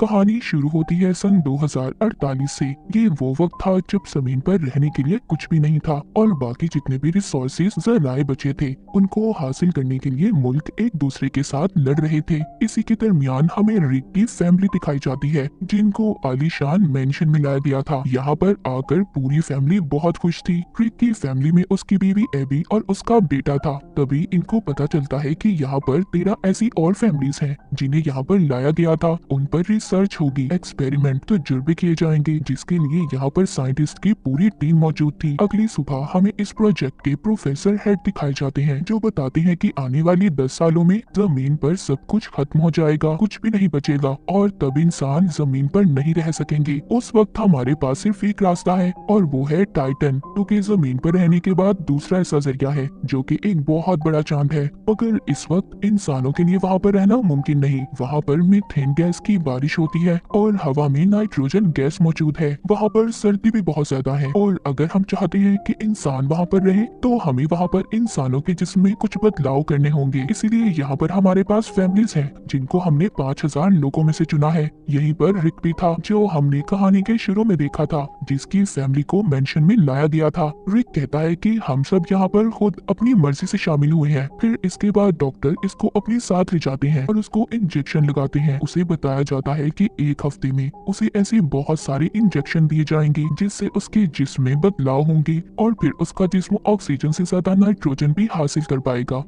कहानी शुरू होती है सन 2048 से। ये वो वक्त था जब जमीन पर रहने के लिए कुछ भी नहीं था और बाकी जितने भी रिसोर्सेज जराए बचे थे उनको हासिल करने के लिए मुल्क एक दूसरे के साथ लड़ रहे थे। इसी के दरमियान हमें रिक की फैमिली दिखाई जाती है जिनको आलीशान मेंशन में लाया गया था। यहाँ पर आकर पूरी फैमिली बहुत खुश थी। रिक की फैमिली में उसकी बीवी एबी और उसका बेटा था। तभी इनको पता चलता है कि यहाँ पर 13 ऐसी और फैमिलीज हैं जिन्हें यहाँ पर लाया गया था। उन पर रिसर्च होगी, एक्सपेरिमेंट तो तजुर्बे किए जाएंगे जिसके लिए यहाँ पर साइंटिस्ट की पूरी टीम मौजूद थी। अगली सुबह हमें इस प्रोजेक्ट के प्रोफेसर हेड दिखाए जाते हैं जो बताते हैं कि आने वाली 10 सालों में जमीन पर सब कुछ खत्म हो जाएगा, कुछ भी नहीं बचेगा और तब इंसान जमीन पर नहीं रह सकेंगे। उस वक्त हमारे पास सिर्फ एक रास्ता है और वो है टाइटन, क्योंकि जमीन पर रहने के बाद दूसरा ऐसा जरिया है जो कि एक बहुत बड़ा चांद है। मगर इस वक्त इंसानों के लिए वहाँ पर रहना मुमकिन नहीं। वहाँ पर मीथेन गैस की बारिश होती है और हवा में नाइट्रोजन गैस मौजूद है। वहाँ पर सर्दी भी बहुत ज्यादा है और अगर हम चाहते हैं कि इंसान वहाँ पर रहे तो हमें वहाँ पर इंसानों के जिस्म में कुछ बदलाव करने होंगे। इसीलिए यहाँ पर हमारे पास फैमिलीज हैं जिनको हमने 5000 लोगों में से चुना है। यहीं पर रिक भी था जो हमने कहानी के शुरू में देखा था, जिसकी फैमिली को मेंशन में लाया गया था। रिक कहता है कि हम सब यहाँ पर खुद अपनी मर्जी से शामिल हुए हैं। फिर इसके बाद डॉक्टर इसको अपने साथ ले जाते हैं और उसको इंजेक्शन लगाते हैं। उसे बताया जाता है कि एक हफ्ते में उसे ऐसे बहुत सारे इंजेक्शन दिए जाएंगे जिससे उसके जिस्म में बदलाव होंगे और फिर उसका जिस्म ऑक्सीजन से ज्यादा नाइट्रोजन भी हासिल कर पाएगा।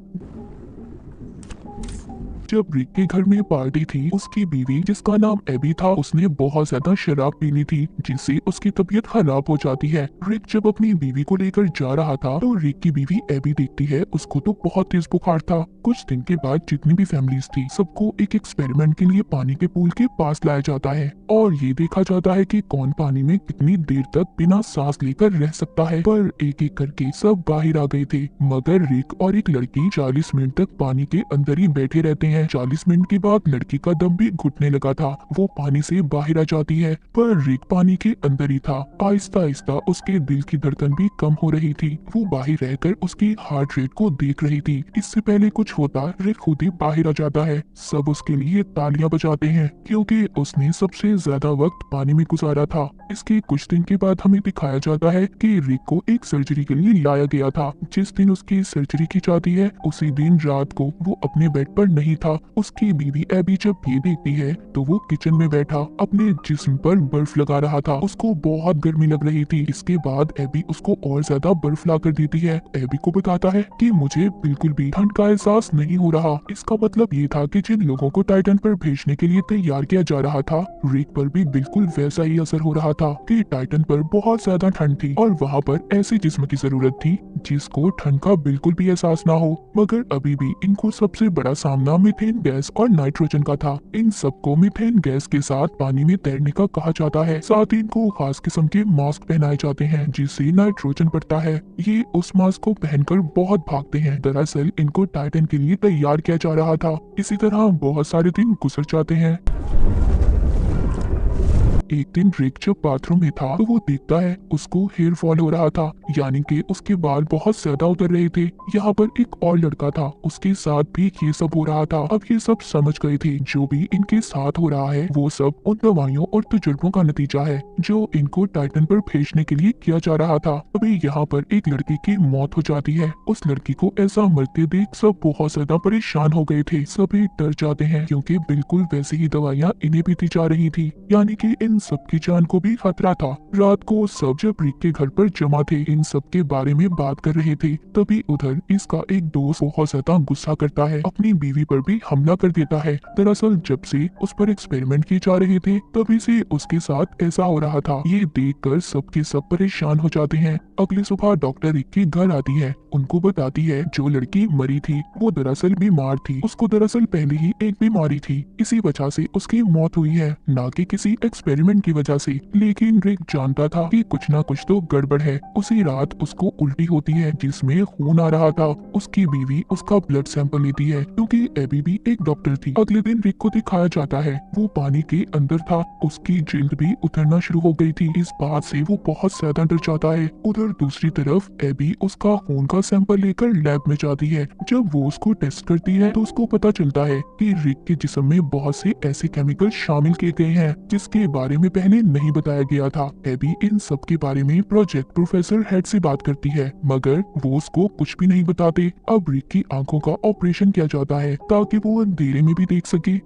जब रिक के घर में पार्टी थी, उसकी बीवी जिसका नाम एबी था उसने बहुत ज्यादा शराब पी ली थी जिससे उसकी तबीयत खराब हो जाती है। रिक जब अपनी बीवी को लेकर जा रहा था तो रिक की बीवी एबी देखती है उसको तो बहुत तेज बुखार था। कुछ दिन के बाद जितनी भी फैमिलीज थी सबको एक एक्सपेरिमेंट के लिए पानी के पूल के पास लाया जाता है और ये देखा जाता है कि कौन पानी में कितनी देर तक बिना सांस लेकर रह सकता है। पर एक एक करके सब बाहर आ गए थे मगर रिक और एक लड़की 40 मिनट तक पानी के अंदर ही बैठे रहते हैं। 40 मिनट के बाद लड़की का दम भी घुटने लगा था, वो पानी से बाहर आ जाती है पर रिक पानी के अंदर ही था। आहिस्ता आहिस्ता उसके दिल की धड़कन भी कम हो रही थी। वो बाहर रहकर उसकी हार्ट रेट को देख रही थी। इससे पहले कुछ होता रिक खुद ही बाहर आ जाता है। सब उसके लिए तालियां बजाते हैं क्योंकि उसने सबसे ज्यादा वक्त पानी में गुजारा था। इसके कुछ दिन के बाद हमें दिखाया जाता है कि रिक को एक सर्जरी के लिए लाया गया था। जिस दिन उसकी सर्जरी की जाती है उसी दिन रात को वो अपने बेड पर नहीं था। उसकी बीवी एबी जब ये देखती है तो वो किचन में बैठा अपने जिस्म पर बर्फ लगा रहा था। उसको बहुत गर्मी लग रही थी। इसके बाद एबी उसको और ज्यादा बर्फ ला कर देती है। एबी को बताता है कि मुझे बिल्कुल भी ठंड का एहसास नहीं हो रहा। इसका मतलब ये था कि जिन लोगों को टाइटन पर भेजने के लिए तैयार किया जा रहा था रिक पर भी बिल्कुल वैसा ही असर हो रहा था कि टाइटन पर बहुत ज्यादा ठंड थी और वहाँ पर ऐसे जिस्म की जरूरत थी जिसको ठंड का बिल्कुल भी एहसास ना हो। मगर अभी भी इनको सबसे बड़ा सामना मीथेन गैस और नाइट्रोजन का था। इन सबको मीथेन गैस के साथ पानी में तैरने का कहा जाता है। साथ ही इनको खास किस्म के मास्क पहनाए जाते हैं जिससे नाइट्रोजन बढ़ता है। ये उस मास्क को पहनकर बहुत भागते हैं। दरअसल इनको टाइटन के लिए तैयार किया जा रहा था। इसी तरह बहुत सारे दिन गुजर जाते हैं। एक दिन रिक जब बाथरूम में था तो वो देखता है उसको हेयर फॉल हो रहा था, यानी कि उसके बाल बहुत ज्यादा उतर रहे थे। यहाँ पर एक और लड़का था, उसके साथ भी ये सब हो रहा था। अब ये सब समझ गए थे जो भी इनके साथ हो रहा है वो सब उन दवाइयों और तजुर्बों का नतीजा है जो इनको टाइटन पर भेजने के लिए किया जा रहा था। अभी यहाँ पर एक लड़की की मौत हो जाती है। उस लड़की को ऐसा मरते देख सब बहुत ज्यादा परेशान हो गए थे। सभी डर जाते हैं क्योंकि बिल्कुल वैसी ही दवाइयाँ इन्हें भी दी जा रही थी, यानी कि इन सबकी जान को भी खतरा था। रात को सब जब रिक के घर पर जमा थे इन सब के बारे में बात कर रहे थे तभी उधर इसका एक दोस्त बहुत ज्यादा गुस्सा करता है, अपनी बीवी पर भी हमला कर देता है। दरअसल जब से उस पर एक्सपेरिमेंट किए जा रहे थे तभी से उसके साथ ऐसा हो रहा था। ये देखकर सबके सब परेशान हो जाते हैं। अगली सुबह डॉक्टर रिक के घर आती है, उनको बताती है जो लड़की मरी थी वो दरअसल बीमार थी। उसको दरअसल पहले ही एक बीमारी थी, इसी वजह से उसकी मौत हुई है, ना कि किसी एक्सपेरिमेंट एक्सपेरिमेंट की वजह से। लेकिन रिक जानता था कि कुछ ना कुछ तो गड़बड़ है। उसी रात उसको उल्टी होती है जिसमें खून आ रहा था। उसकी बीवी उसका ब्लड सैंपल लेती है क्योंकि एबी भी एक डॉक्टर थी। अगले दिन रिक को दिखाया जाता है वो पानी के अंदर था। उसकी जिल्द भी उतरना शुरू हो गई थी। इस बात से वो बहुत ज्यादा डर जाता है। उधर दूसरी तरफ एबी उसका खून का सैंपल लेकर लैब में जाती है। जब वो उसको टेस्ट करती है तो उसको पता चलता है कि रिक के जिस्म में बहुत से ऐसे केमिकल शामिल किए गए हैं जिसके बारे में पहले नहीं बताया गया था। एबी इन सब के बारे में प्रोजेक्ट प्रोफेसर हेड से बात करती है मगर वो उसको कुछ भी नहीं बताते। अब रिक की आंखों का ऑपरेशन किया जाता है ताकि वो अंधेरे में भी देख सके।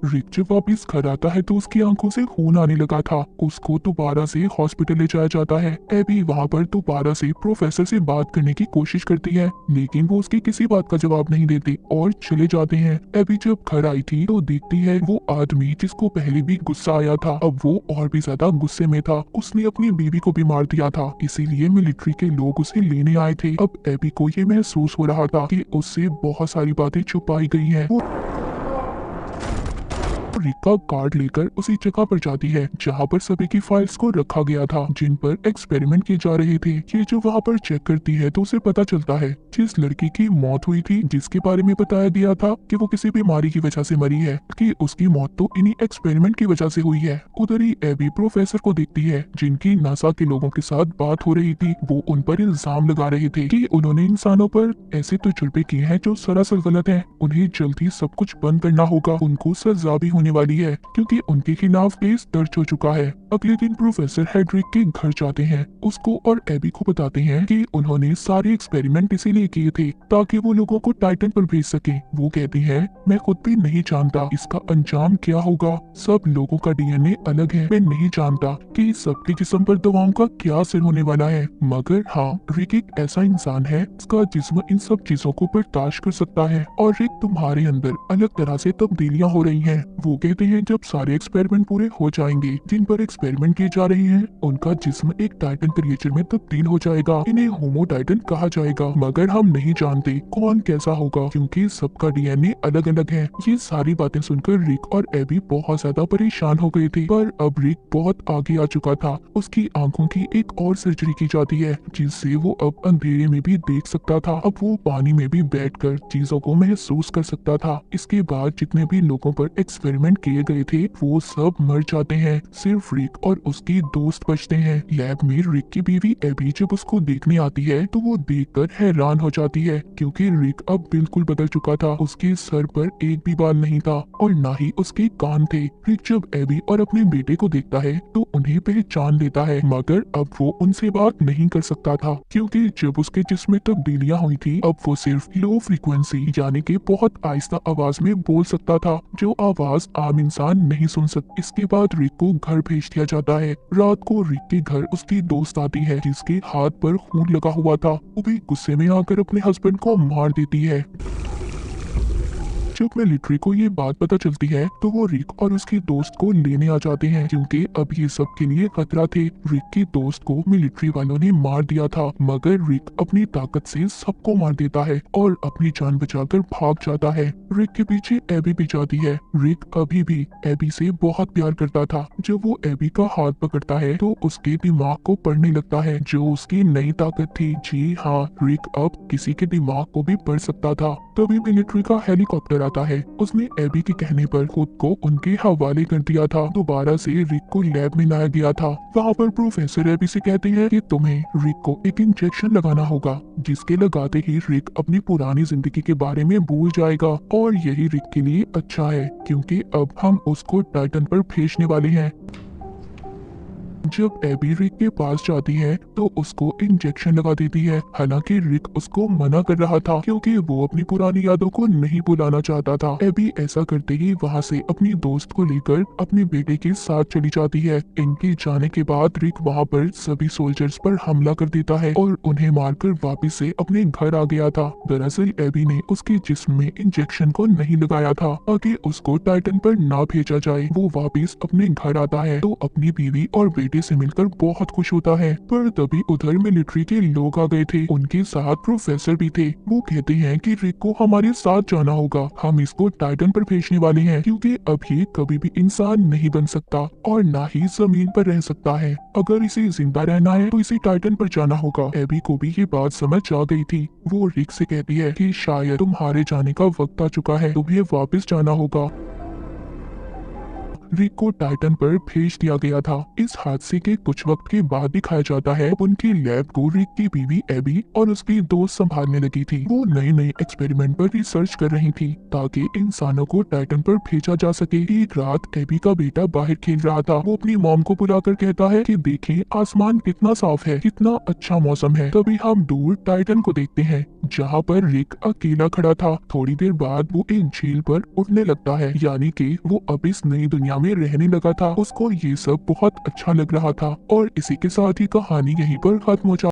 रिक जब वापिस घर आता है तो उसकी आंखों से खून आने लगा था। उसको दोबारा से हॉस्पिटल ले जाया जाता है। एबी वहाँ पर दोबारा से प्रोफेसर से बात करने की कोशिश करती है लेकिन वो उसकी किसी बात का जवाब नहीं देते और चले जाते हैं। एबी जब घर आई थी तो देखती है वो आदमी जिसको पहले भी गुस्सा आया था अब वो और भी ज्यादा गुस्से में था। उसने अपनी बीवी को भी मार दिया था इसीलिए मिलिट्री के लोग उसे लेने आए थे। अब एबी को ये महसूस हो रहा था कि उससे बहुत सारी बातें छुपाई गई हैं। वो रिक का कार्ड लेकर उसी जगह पर जाती है जहाँ पर सभी की फाइल्स को रखा गया था जिन पर एक्सपेरिमेंट किए जा रहे थे। ये जो वहाँ पर चेक करती है तो उसे पता चलता है जिस लड़की की मौत हुई थी जिसके बारे में बताया गया था कि वो किसी बीमारी की वजह से मरी है कि उसकी मौत तो इन्हीं एक्सपेरिमेंट की वजह से हुई है। उधर ही एबी प्रोफेसर को देखती है जिनकी नासा के लोगों के साथ बात हो रही थी। वो उन पर इल्जाम लगा रहे थे कि उन्होंने इंसानों पर ऐसे तजुर्बे किए हैं जो सरासर गलत हैं। उन्हें जल्दी सब कुछ बंद करना होगा। उनको सजा भी होने वाली है क्योंकि उनके खिलाफ केस दर्ज हो चुका है। अगले दिन प्रोफेसर हेडरिक के घर जाते हैं। उसको और एबी को बताते हैं कि उन्होंने सारे एक्सपेरिमेंट इसीलिए किए थे ताकि वो लोगों को टाइटन पर भेज सके। वो कहती है मैं खुद भी नहीं जानता इसका अंजाम क्या होगा। सब लोगों का डीएनए अलग है। मैं नहीं जानता कि सबके जिस्म पर दवाओं का क्या असर होने वाला है मगर हाँ रिक एक ऐसा इंसान है जिसका जिस्म इन सब चीजों को बर्दाश्त कर सकता है और रिक तुम्हारे अंदर अलग तरह से तब्दीलियां हो रही हैं। वो कहते हैं जब सारे एक्सपेरिमेंट पूरे हो जाएंगे जिन पर एक्सपेरिमेंट किए जा रहे हैं उनका जिस्म एक टाइटन क्रिएचर में तब्दील हो जाएगा। इन्हें होमो टाइटन कहा जाएगा मगर हम नहीं जानते कौन कैसा होगा क्योंकि सबका डीएनए अलग अलग है। ये सारी बातें सुनकर रिक और एबी बहुत ज्यादा परेशान हो गए थे पर अब रिक बहुत आगे आ चुका था। उसकी आंखों की एक और सर्जरी की जाती है जिससे वो अब अंधेरे में भी देख सकता था। अब वो पानी में भी बैठकर चीजों को महसूस कर सकता था। इसके बाद जितने भी लोगों पर एक्सपेरिमेंट किए गए थे वो सब मर जाते हैं। सिर्फ रिक और उसकी दोस्त बचते हैं। लैब में रिक की बीवी एबी जब उसको देखने आती है तो वो देखकर हैरान हो जाती है क्योंकि रिक अब बिल्कुल बदल चुका था। उसके सर पर एक भी बाल नहीं था और ना ही उसके कान थे। रिक जब एबी और अपने बेटे को देखता है तो उन्हें पहचान लेता है मगर अब वो उनसे बात नहीं कर सकता था क्योंकि जब उसके जिस्म में तब्दीलियां हुई थी अब वो सिर्फ लो फ्रीक्वेंसी यानी कि बहुत आहिस्ता आवाज में बोल सकता था जो आवाज आम इंसान नहीं सुन सकता। इसके बाद रिक को घर भेज दिया जाता है। रात को रिक के घर उसकी दोस्त आती है जिसके हाथ पर खून लगा हुआ था। वो भी गुस्से में आकर अपने हस्बैंड को मार देती है। जब मिलिट्री को ये बात पता चलती है तो वो रिक और उसकी दोस्त को लेने आ जाते हैं क्योंकि अब ये सब के लिए खतरा थे। रिक की दोस्त को मिलिट्री वालों ने मार दिया था मगर रिक अपनी ताकत से सबको मार देता है और अपनी जान बचाकर भाग जाता है। रिक के पीछे एबी भी जाती है। रिक अभी भी एबी से बहुत प्यार करता था। जब वो एबी का हाथ पकड़ता है तो उसके दिमाग को पढ़ने लगता है जो उसकी नई ताकत थी। जी हाँ रिक अब किसी के दिमाग को भी पढ़ सकता था। तभी मिलिट्री का हेलीकॉप्टर आता है। उसने एबी के कहने पर खुद को उनके हवाले कर दिया था। दोबारा से रिक को लैब में लाया गया था। वहाँ पर प्रोफेसर एबी से कहते हैं कि तुम्हें रिक को एक इंजेक्शन लगाना होगा जिसके लगाते ही रिक अपनी पुरानी जिंदगी के बारे में भूल जाएगा और यही रिक के लिए अच्छा है क्योंकि अब हम उसको टाइटन पर भेजने वाले हैं। जब एबी रिक के पास जाती है तो उसको इंजेक्शन लगा देती है। हालांकि रिक उसको मना कर रहा था क्योंकि वो अपनी पुरानी यादों को नहीं भुलाना चाहता था। एबी ऐसा करते ही वहाँ से अपनी दोस्त को लेकर अपने बेटे के साथ चली जाती है। इनके जाने के बाद रिक वहाँ पर सभी सोल्जर्स पर हमला कर देता है और उन्हें मारकर वापस से अपने घर आ गया था। दरअसल एबी ने उसके जिस्म में इंजेक्शन को नहीं लगाया था ताकि उसको टाइटन पर ना भेजा जाए। वो वापस अपने घर आता है तो अपनी बीवी और बेटे से मिलकर बहुत खुश होता है। पर तभी उधर मिलिट्री के लोग आ गए थे, उनके साथ प्रोफेसर भी थे। वो कहते हैं कि रिक को हमारे साथ जाना होगा, हम इसको टाइटन पर भेजने वाले हैं क्योंकि अब ये कभी भी इंसान नहीं बन सकता और ना ही जमीन पर रह सकता है। अगर इसे जिंदा रहना है तो इसे टाइटन पर जाना होगा। एबी को भी ये बात समझ आ गई थी। वो रिक से कहती है कि शायद तुम्हारे जाने का वक्त आ चुका है, तुम्हें वापस जाना होगा। रिक को टाइटन पर भेज दिया गया था। इस हादसे के कुछ वक्त के बाद दिखाया जाता है उनकी लैब को रिक की बीवी एबी और उसकी दोस्त संभालने लगी थी। वो नए नए एक्सपेरिमेंट पर रिसर्च कर रही थी ताकि इंसानों को टाइटन पर भेजा जा सके। एक रात एबी का बेटा बाहर खेल रहा था। वो अपनी मॉम को बुलाकर कहता है कि देखें आसमान कितना साफ है, कितना अच्छा मौसम है। तभी हम दूर टाइटन को देखते हैं जहाँ पर रिक अकेला खड़ा था। थोड़ी देर बाद वो एक झील पर उड़ने लगता है, यानी कि वो अब इस नई दुनिया में रहने लगा था। उसको ये सब बहुत अच्छा लग रहा था और इसी के साथ ही कहानी यहीं पर खत्म हो जाती है।